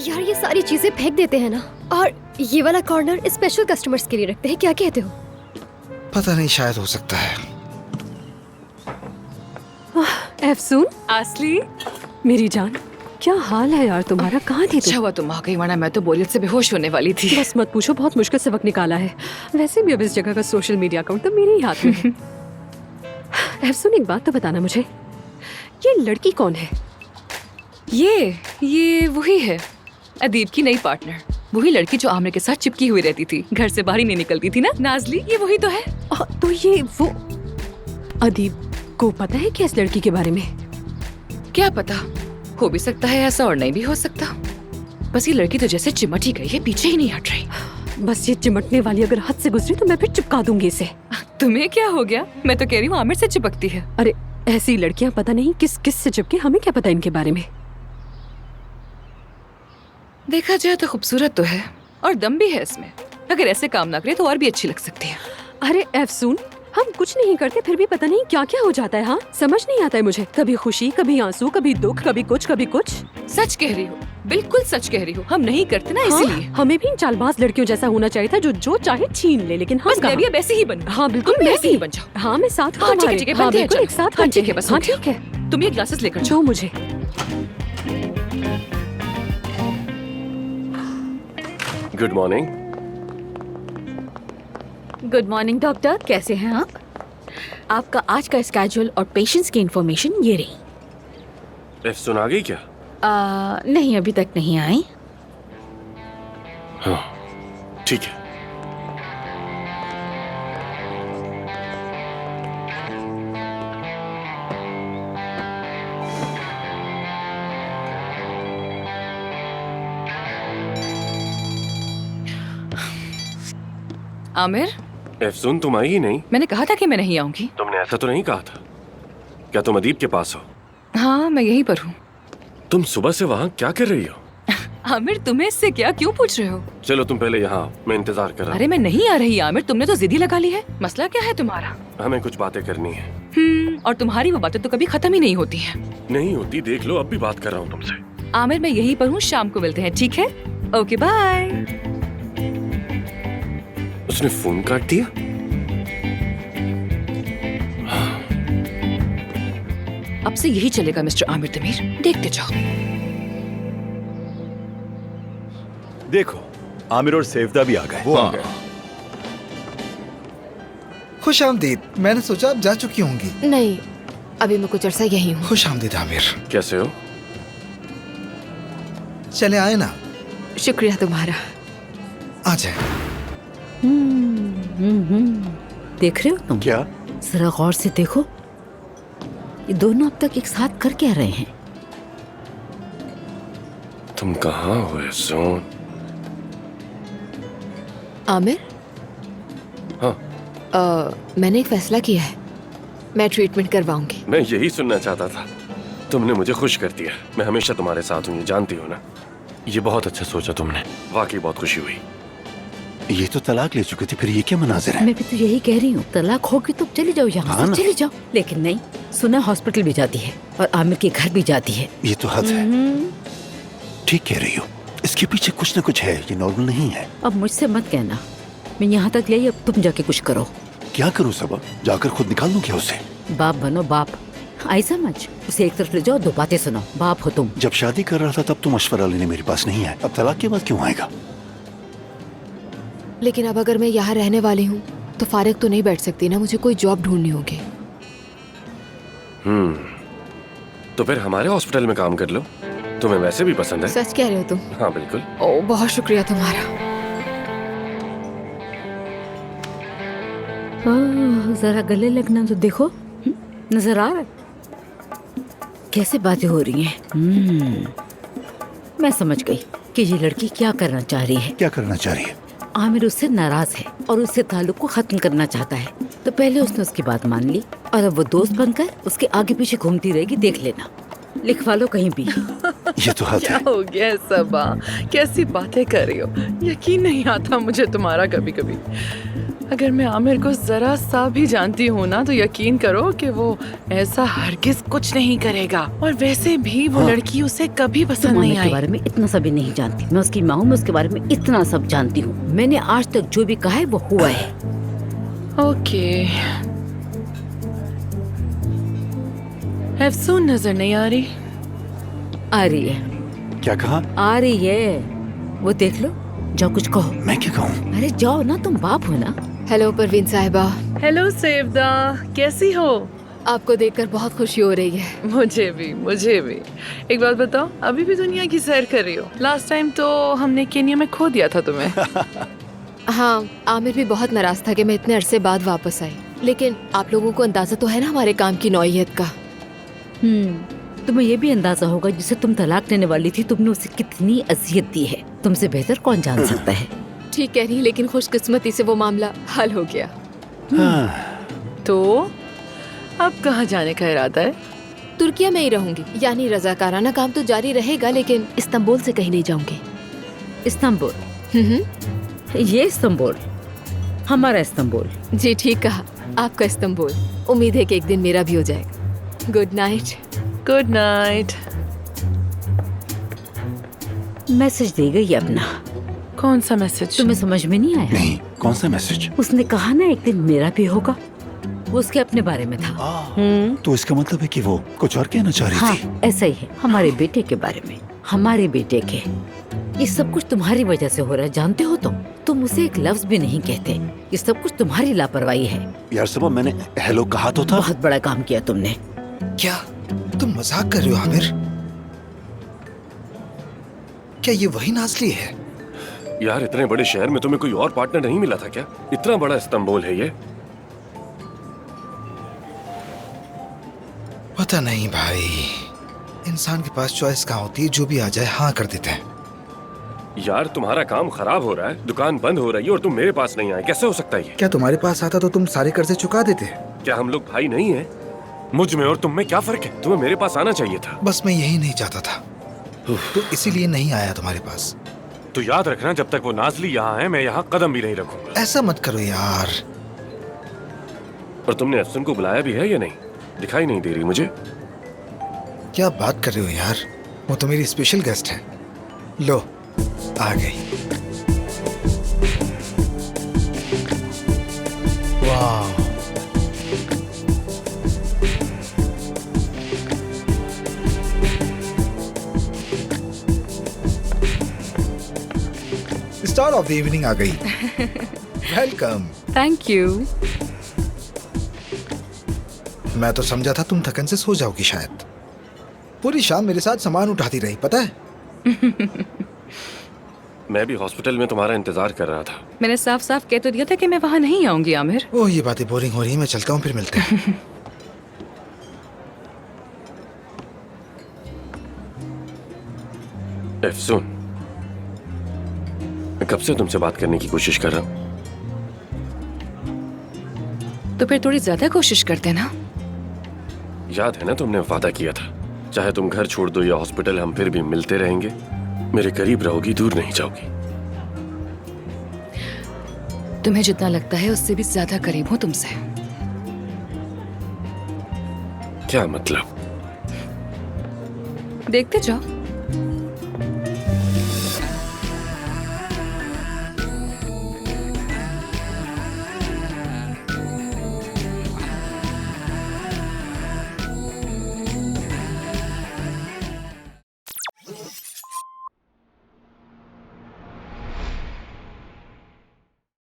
यार ये सारी चीजें फेंक देते हैं ना, और ये वाला कॉर्नर स्पेशल कस्टमर्स के लिए रखते हैं, क्या कहते हो? पता नहीं, शायद हो सकता है। अफसून, असली मेरी जान, क्या हाल है यार तुम्हारा? कहाँ थी अच्छा तुम? हुआ तुम आ गई, वरना मैं तो बोरियत से बेहोश होने वाली थी। बस मत पूछो, बहुत मुश्किल से वक्त निकाला है। वैसे भी अब इस जगह का सोशल मीडिया अकाउंट तो मेरे ही हाथ में है। अफसून, एक बात तो बताना मुझे, ये लड़की कौन है? ये वही है, अदीब की नई पार्टनर। वही लड़की जो आमिर के साथ चिपकी हुई रहती थी, घर से बाहर ही नहीं निकलती थी ना। नाजली, ये वही तो है। तो ये वो अदीब को पता है क्या इस लड़की के बारे में? क्या पता, हो भी सकता है ऐसा और नहीं भी हो सकता। बस ये लड़की तो जैसे चिमट ही गई है, पीछे ही नहीं हट रही। बस ये चिमटने वाली अगर हद से गुजरी तो मैं फिर चिपका दूंगी इसे। तुम्हें क्या हो गया? मैं तो कह रही हूँ आमिर से चिपकती है। अरे ऐसी लड़कियां पता नहीं किस किस से चिपके, हमें क्या पता इनके बारे में। देखा जाए तो खूबसूरत तो है और दम भी है इसमें। अगर ऐसे काम ना करे तो और भी अच्छी लग सकती है। अरे अफसून, हम कुछ नहीं करते फिर भी पता नहीं क्या क्या हो जाता है। हाँ, समझ नहीं आता है मुझे। कभी खुशी, कभी आंसू, कभी दुख, कभी कुछ कभी कुछ। सच कह रही हो, बिल्कुल सच कह रही हो। हम नहीं करते ना, हाँ, इसीलिए। हमें भी इन चालबाज लड़कियों जैसा होना चाहिए था, जो चाहे छीन ले। लेकिन हम बस मैं भी अब ऐसे ही बनूं। हाँ बिल्कुल, तुम भी मैं ऐसे ही बन जाओ। हाँ, मैं साथ हाँ, ठीक है, तुम्हारे। ठीक है, हाँ, बनते हैं, बिल्कुल, चलो। एक साथ हाँ, बनते ठीक है, हैं। बस हाँ हो गया। ठीक है, तुम ये ग्लासेस लेकर जाओ। जो मुझे। Good morning. Good morning doctor, कैसे हैं आप? आपका आज का स्केड्यूल और पेशेंट्स की इंफॉर्मेशन ये रही। अफसून आ गई क्या? नहीं, अभी तक नहीं आई। हाँ, ठीक है। आमिर, अफसून तुम आई ही नहीं। मैंने कहा था कि मैं नहीं आऊंगी। तुमने ऐसा तो नहीं कहा था। क्या तुम अदीब के पास हो? हाँ, मैं यहीं पर हूँ। तुम सुबह से वहाँ क्या कर रही हो? आमिर, तुम्हें इससे क्या क्यों पूछ रहे हो? चलो तुम पहले यहाँ आओ, मैं इंतजार कर रहा अरे मैं नहीं आ रही आमिर, तुमने तो जिद ही लगा ली है। मसला क्या है तुम्हारा? हूँ। हमें कुछ बातें करनी है। और तुम्हारी वो बातें तो कभी खत्म ही नहीं होती हैं। नहीं होती, देख लो, अब भी बात कर रहा हूँ तुमसे। आमिर, मैं यहीं पर हूँ, शाम को मिलते हैं, ठीक है? Okay, bye. उसने फोन काट दिया। अब से यही चलेगा मिस्टर आमिर तमीर, देखते जाओ। देखो, आमिर और सैफदा भी आ गए। वो आ गए। खुश आमदीद। मैंने सोचा आप जा चुकी होंगी। नहीं, अभी मैं कुछ अर्सा यही हूँ। खुश आमदीद आमिर। कैसे हो? चले आए ना, शुक्रिया तुम्हारा। आ जाए। देख रहे हो तुम? क्या? जरा गौर से देखो, ये दोनों अब तक एक साथ कर क्या रहे हैं? तुम कहाँ हो अफसून? आमिर, हाँ, मैंने एक फैसला किया है, मैं ट्रीटमेंट करवाऊंगी। मैं यही सुनना चाहता था। तुमने मुझे खुश कर दिया। मैं हमेशा तुम्हारे साथ हूँ, ये जानती हो ना। ये बहुत अच्छा सोचा तुमने, वाकई बहुत खुशी हुई। ये तो तलाक ले चुकी थी, फिर ये क्या मनाजिर है? मैं भी तो यही कह रही हूँ, तलाक होगी तो चली जाओ यहाँ हाँ से, ना। चली जाओ। लेकिन नहीं, सुना हॉस्पिटल भी जाती है और आमिर के घर भी जाती है। ये तो हद है। ठीक कह रही हो, इसके पीछे कुछ न कुछ है, ये नॉर्मल नहीं है। अब मुझसे मत कहना, मैं यहाँ तक लाई, अब तुम जाके कुछ करो। क्या करूँ सबा? जाकर खुद निकाल लूँ क्या उसे? बाप बनो बाप, आई समझ। उसे एक तरफ ले जाओ, दो बातें सुनो, बाप हो तुम। जब शादी कर रहा था तब तो मशवरा लेने मेरे पास नहीं है, अब तलाक के बाद क्यों आएगा? लेकिन अब अगर मैं यहाँ रहने वाली हूँ तो फारिग तो नहीं बैठ सकती ना, मुझे कोई जॉब ढूंढनी होगी। तो फिर हमारे हॉस्पिटल में काम कर लो, तुम्हें वैसे भी पसंद है। सच कह रहे हो तुम? हाँ बिल्कुल। ओ, बहुत शुक्रिया तुम्हारा। जरा गले लगना तो देखो, नजर आ रहा है कैसे बातें हो रही हैं। मैं समझ गई कि ये लड़की क्या करना चाह रही है। क्या करना चाह रही है? आमिर उससे नाराज है और उससे ताल्लुक को खत्म करना चाहता है, तो पहले उसने उसकी बात मान ली और अब वो दोस्त बनकर उसके आगे पीछे घूमती रहेगी। देख लेना, लिखवा लो कहीं भी। ये तो हद है। हो गया सबा, कैसी बातें कर रही हो? यकीन नहीं आता मुझे तुम्हारा कभी कभी। अगर मैं आमिर को जरा सा भी जानती हूँ ना तो यकीन करो कि वो ऐसा हरगिज कुछ नहीं करेगा। और वैसे भी वो लड़की उसे कभी तुम पसंद नहीं आमिर के आई। बारे में इतना सा भी नहीं जानती। मैं उसकी माँ हूँ, मैं उसके बारे में इतना सब जानती हूँ। मैंने आज तक जो भी कहा है वो हुआ है। ओके। अफसून नजर नहीं आ रही। आ रही है, क्या कहा? आ रही है, वो देख लो। जाओ कुछ कहो। मैं क्या कहूँ? अरे जाओ ना, तुम बाप हो ना। हेलो परवीन साहिबा, हेलो सेवदा, कैसी हो? आपको देखकर बहुत खुशी हो रही है। मुझे भी, मुझे भी। एक बात बताओ, अभी भी दुनिया की सैर कर रही हो? लास्ट टाइम तो हमने केन्या में खो दिया था तुम्हें। हाँ, आमिर भी बहुत नाराज था कि मैं इतने अरसे बाद वापस आई, लेकिन आप लोगों को अंदाजा तो है ना हमारे काम की नौइयत का। तुम्हें ये भी अंदाजा होगा जिसे तुम तलाक लेने वाली थी, तुमने उसे कितनी अजियत दी है। तुमसे बेहतर कौन जान सकता है। ठीक कह रही, लेकिन खुशकिस्मती से वो मामला हल हो गया। तो अब कहाँ जाने का इरादा है? तुर्किया में ही रहूंगी, यानी रजाकाराना काम तो जारी रहेगा, लेकिन इस्तांबुल से कहीं नहीं जाऊंगी। इस्तांबुल? ये इस्तांबुल, हमारा इस्तांबुल। जी ठीक कहा, आपका इस्तांबुल। उम्मीद है कि एक दिन मेरा भी हो जाएगा। Good night. Good night. Message दे गई अपना। कौन सा मैसेज? तुम्हें समझ में नहीं आया? नहीं, कौन सा मैसेज? उसने कहा ना एक दिन मेरा भी होगा, वो उसके अपने बारे में था। तो इसका मतलब है कि वो कुछ और कहना चाह रही हाँ, थी। ऐसा ही है, हमारे बेटे के बारे में। हमारे बेटे के। ये सब कुछ तुम्हारी वजह से हो रहा है, जानते हो तुम उसे एक लफ्ज भी नहीं कहते। ये सब कुछ तुम्हारी लापरवाही है। यार सबा, मैंने हेलो कहा तो था। बहुत बड़ा काम किया तुमने। क्या तुम मजाक कर रहे हो आमिर? क्या ये वही नाज़ली है? यार इतने बड़े शहर में तुम्हें कोई और पार्टनर नहीं मिला था क्या? इतना बड़ा इस्तांबुल है ये। पता नहीं भाई, इंसान के पास चॉइस कहाँ होती है, जो भी आ जाए हाँ कर देते हैं। यार तुम्हारा काम खराब हो रहा है, दुकान बंद हो रही है और तुम मेरे पास नहीं आए, कैसे हो सकता है ये? क्या तुम्हारे पास आता तो तुम सारे कर्जे चुका देते? क्या हम लोग भाई नहीं हैं? मुझ में और तुम में क्या फर्क है? तुम्हें मेरे पास आना चाहिए था। बस मैं यही नहीं चाहता था, तो इसीलिए नहीं आया तुम्हारे पास। तो याद रखना, जब तक वो नाज़ली यहाँ है मैं यहाँ कदम भी नहीं रखूंगा। ऐसा मत करो यार। और तुमने अफसन को बुलाया भी है या नहीं? दिखाई नहीं दे रही मुझे। क्या बात कर रहे हो यार, वो तो मेरी स्पेशल गेस्ट है। लो आ गई। वाह, स्टार ऑफ द इवनिंग आ गई। वेलकम। Thank you. मैं तो समझा था तुम थकन से सो जाओगी शायद। पूरी शाम मेरे साथ सामान उठाती रही, पता है? मैं भी हॉस्पिटल में तुम्हारा इंतजार कर रहा था। मैंने साफ साफ कह तो दिया था कि मैं वहाँ नहीं आऊंगी आमिर। ओह, ये बातें बोरिंग हो रही हैं, मैं चलता हूँ, फिर मिलते हैं। अफसून, मैं कब से तुमसे बात करने की कोशिश कर रहा हूँ। तो फिर थोड़ी ज्यादा कोशिश करते ना। याद है ना तुमने वादा किया था, चाहे तुम घर छोड़ दो या हॉस्पिटल, हम फिर भी मिलते रहेंगे। मेरे करीब रहोगी, दूर नहीं जाओगी। तुम्हें जितना लगता है उससे भी ज्यादा करीब हूँ तुमसे। क्या मतलब? देखते जाओ।